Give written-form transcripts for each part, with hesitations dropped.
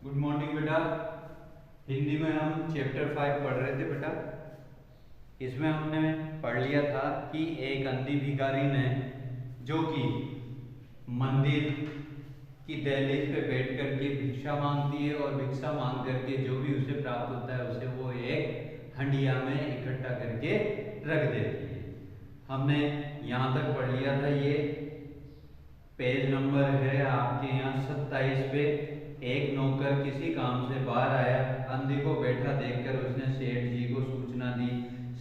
Good morning बेटा। हिंदी में हम चैप्टर 5 पढ़ रहे थे बेटा। इसमें हमने पढ़ लिया था कि एक अंधी भिखारी ने, जो कि मंदिर की दहलीज पे बैठ करके भिक्षा मांगती है और भिक्षा मांग करके जो भी उसे प्राप्त होता है उसे वो एक हंडिया में इकट्ठा करके रख देती है। हमने यहाँ तक पढ़ लिया था। ये पेज नंबर है आपके यहाँ 27 पे। एक नौकर किसी काम से बाहर आया, अंधी को बैठा देखकर उसने सेठ जी को सूचना दी।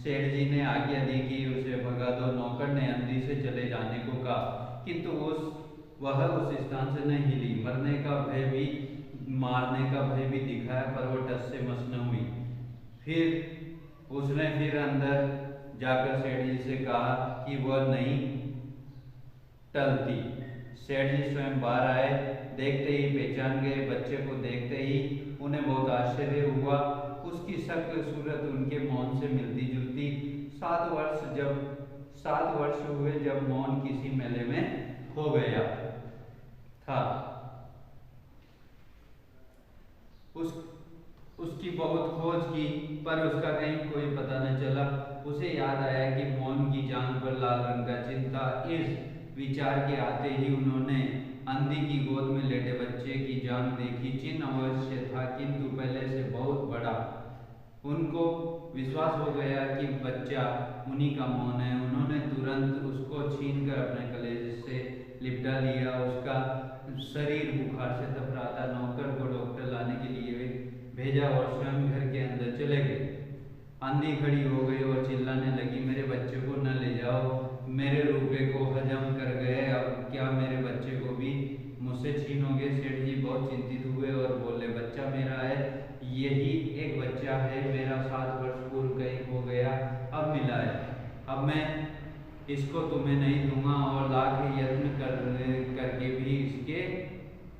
सेठ जी ने आज्ञा दी कि उसे भगा दो। नौकर ने अंधी से चले जाने को कहा, किंतु वह उस स्थान से नहीं हिली। मरने का भय भी, मारने का भय भी दिखाया, पर वो टस से मस न हुई। फिर उसने अंदर जाकर सेठ जी से कहा कि वह नहीं टलती। सेठ जी स्वयं बाहर आए, देखते ही पहचान गए। बच्चे को देखते ही उन्हें बहुत आश्चर्य हुआ। उसकी शक्ल सूरत उनके मौन से मिलती जुलती। 7 वर्ष हुए जब मौन किसी मेले में खो गया था। उसकी बहुत खोज की, पर उसका कहीं कोई पता न चला। उसे याद आया कि मौन की जांघ पर लाल रंग का चिन्ह था। इस विचार के आते ही उन्होंने अंधी की गोद में लेटे बच्चे की जांघ देखी। चिन्ह अवश्य था, किंतु पहले से बहुत बड़ा। उनको विश्वास हो गया कि बच्चा उन्हीं का मौन है। उन्होंने तुरंत उसको छीनकर अपने कलेजे से लिपटा लिया। उसका शरीर बुखार से तप रहा था। नौकर को डॉक्टर लाने के लिए भेजा और स्वयं घर के अंदर चले गए। अंधी खड़ी हो गई और चिल्लाने लगी, मेरे बच्चे को न ले जाओ, मेरे रुपए को हजम कर गए, अब क्या मेरे बच्चे को भी मुझसे छीनोगे? सेठ जी बहुत चिंतित हुए और बोले, बच्चा मेरा है, यही एक बच्चा है मेरा। 7 वर्ष पूर्व कहीं हो गया, अब मिला है। अब मैं इसको तुम्हें नहीं दूंगा और लाख यत्न करके भी इसके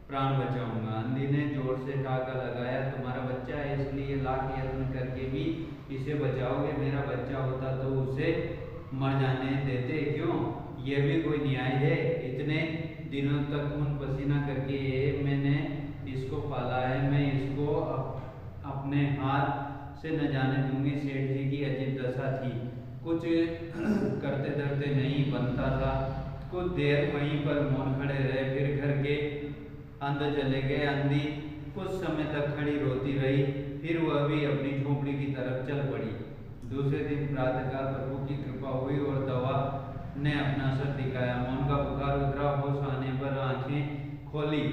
प्राण बचाऊंगा। अंधी ने जोर से ठाका लगाया, तुम्हारा बच्चा है इसलिए लाख यत्न करके भी इसे बचाओगे? मेरा बच्चा होता तो उसे मर जाने देते क्यों? यह भी कोई न्याय है? इतने दिनों तक खून पसीना करके मैंने इसको पाला है, मैं इसको अपने हाथ से न जाने दूंगी। सेठ जी की अजीब दशा थी, कुछ करते धरते नहीं बनता था। कुछ देर वहीं पर मौन खड़े रहे, फिर घर के अंदर चले गए। अंधी कुछ समय तक खड़ी रोती रही, फिर वह भी अपनी झोपड़ी की तरफ चल पड़ी। दूसरे दिन प्रातःकाल प्रभु की कृपा हुई और दवा ने अपना असर दिखाया। मौन का बुखार उतरा। होश आने पर आंखें खोली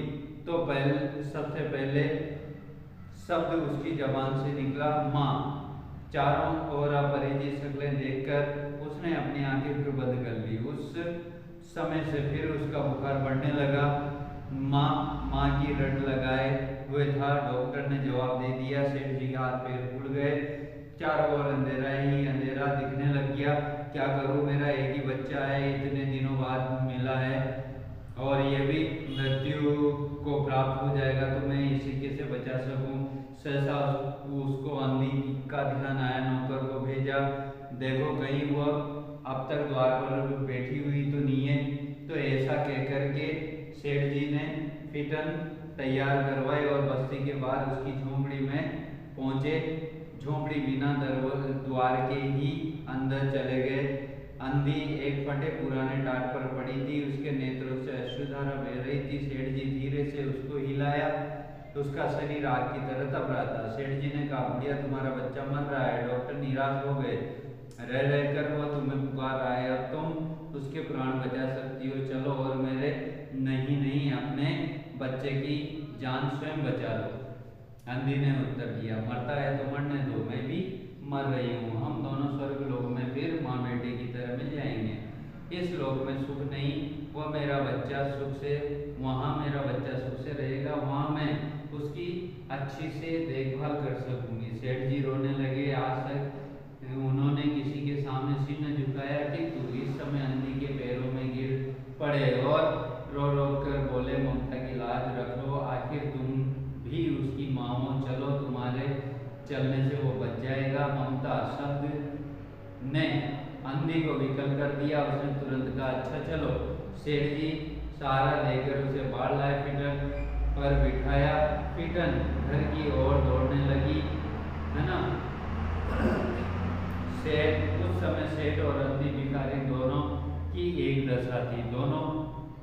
तो सबसे पहले शब्द उसकी जबान से निकला, माँ। चारों ओर अपरिचित शक्लें देखकर उसने अपनी आंखें फिर बंद कर ली। उस समय से फिर उसका बुखार बढ़ने लगा। माँ की रट लगाए हुए था। डॉक्टर ने जवाब दे दिया। सेठ जी के हाथ पैर फूल गए। चारों ओर अंधेरा ही अंधेरा दिखने लग गया। क्या करूं, मेरा एक ही बच्चा है, इतने दिनों बाद मिला है और यह भी मृत्यु को प्राप्त हो जाएगा, तो मैं इसे कैसे बचा सकूं? सहसा उसको अंधी का ध्यान आया। नौकर को भेजा, देखो कहीं वह अब तक द्वार पर बैठी हुई तो नहीं है। तो ऐसा कहकर के सेठ जी ने फिटन तैयार करवाई और बस्ती के बाहर उसकी झोंपड़ी में पहुंचे। झोंपड़ी बिना द्वार के ही अंदर चले गए। अंधी एक फटे पुराने टाट पर पड़ी थी, उसके नेत्रों से अश्रुधारा बह रही थी। सेठ जी धीरे से उसको हिलाया, उसका शरीर आग की तरह तप रहा था। सेठ जी ने कहा, बुढ़िया तुम्हारा बच्चा मर रहा है। डॉक्टर निराश हो गए। रह रहकर वह तुम्हें पुकार रहा है, अब तुम उसके प्राण बचा सकती हो, चलो और मेरे नहीं अपने बच्चे की जान स्वयं बचा लो। अंधी ने उत्तर दिया, मरता है तो मरने दो, मैं भी मर रही हूँ, हम दोनों स्वर्ग लोक में फिर माँ बेटे की तरह मिल जाएंगे। इस लोक में सुख नहीं, वह मेरा बच्चा सुख से, वहाँ मेरा बच्चा सुख से रहेगा, वहाँ मैं उसकी अच्छी से देखभाल कर सकूंगी। सेठ जी रोने लगे। आज तक उन्होंने किसी के सामने सिर न झुकाया, किंतु इस समय अंधी के पैरों में गिर पड़े और रो रो कर बोले, ममता की लाज रख लो, आखिर तुम भी उसकी माँ हो, चलो तुम्हारे चलने से वो बच जाएगा। ममता शब्द ने अंधी को विकल कर दिया। उसने तुरंत कहा, अच्छा चलो। सेठ जी सहारा देकर उसे बाहर लाए। फिर पर बिठाया। फिटन घर की ओर दौड़ने लगी, है ना। सेठ उस समय सेठ और अंधी भिखारी दोनों की एक दशा थी। दोनों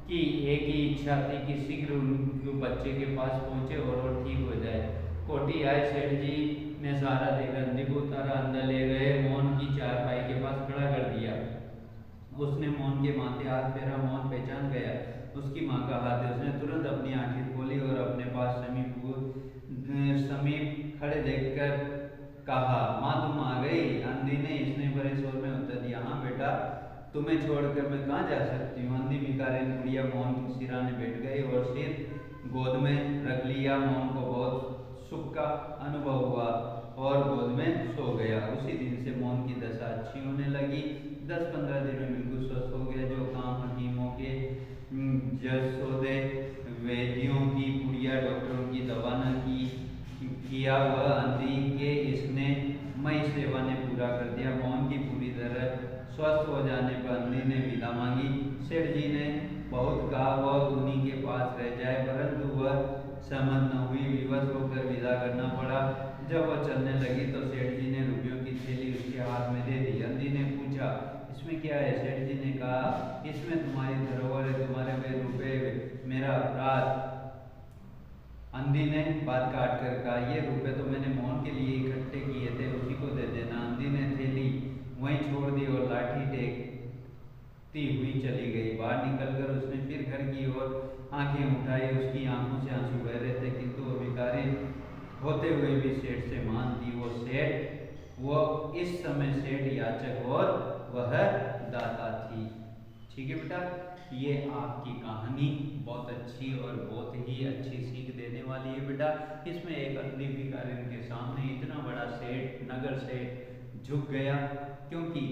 की एक ही इच्छा थी कि शीघ्र उनके बच्चे के पास पहुंचे और वो ठीक हो जाए। कोटी आए, सेठ जी ने सहारा देकर अंधी को उतारा, अंदर ले गए, मोहन की चारपाई के पास खड़ा कर दिया। उसने मोहन के माथे हाथ फेरा। मोहन पहचान गया उसकी माँ का हाथ है। उसने तुरंत अपनी आंखें खोली और अपने पास समीप खड़े देखकर कहा, माँ तुम आ गई। अंधी ने इसने बड़े शोर में उत्तर दिया, हाँ बेटा, तुम्हें छोड़कर मैं कहाँ जा सकती हूँ। अंधी भिखारी बुढ़िया मोहन के सिराने बैठ गई और सिर गोद में रख लिया। मोहन को बहुत सुख का अनुभव हुआ और गोद में सो गया। उसी दिन से मोहन की दशा अच्छी होने लगी। 10-15 दिन में बिल्कुल स्वस्थ हो गया। जो काम हकीमों के जसोदे वैद्यों की पुड़िया डॉक्टरों की दवा न किया वह अंधी के इसने मई सेवा ने पूरा कर दिया। मोहन की पूरी तरह स्वस्थ हो जाने पर अंधी ने विदा मांगी। सेठ जी ने बहुत कहा वह उन्हीं के पास रह जाए, परंतु वह सहमत न हुई। विवश होकर विदा करना पड़ा। जब वह चलने लगी तो सेठ जी ने रुपयों की थैली उसके हाथ में दे दी। अंधी ने पूछा, इसमें क्या है। सेठ जी ने कहा, इसमें तुम्हारी धरोहर है, तुम्हारे वे रुपए मेरा अपराध। अंधी ने बात काट कर कहा, ये रुपए तो मैंने मोहन के लिए इकट्ठे किए थे, उसी को दे देना। अंधी ने थैली वहीं छोड़ दी और लाठी टेकती हुई चली गई। बाहर निकलकर उसने फिर घर की ओर आंखें उठाई। उसकी आंखों से आंसू बह रहे थे, किंतु वो भिखारी होते हुए भी सेठ से मान थी। वो इस समय सेठ याचक और वह दाता थी। ठीक है बेटा, ये आपकी कहानी बहुत अच्छी और बहुत ही अच्छी सीख देने वाली है बेटा। इसमें एक अंधी भिखारी के सामने इतना बड़ा सेठ, नगर सेठ झुक गया, क्योंकि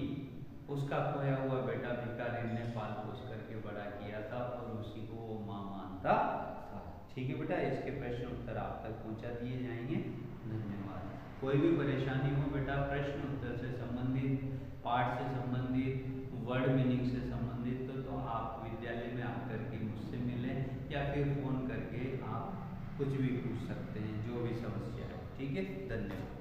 उसका खोया हुआ बेटा भिखारी ने पाल पोस करके बड़ा किया था और उसी को वो मां मानता था। ठीक है बेटा, इसके प्रश्न उत्तर आप तक पहुंचा दिए जाएंगे। धन्यवाद। कोई भी परेशानी हो बेटा, प्रश्न उत्तर से संबंधित, पाठ से संबंधित, वर्ड मीनिंग से संबंधित तो आप विद्यालय में आकर के मुझसे मिलें या फिर फोन करके आप कुछ भी पूछ सकते हैं, जो भी समस्या है। ठीक है, धन्यवाद।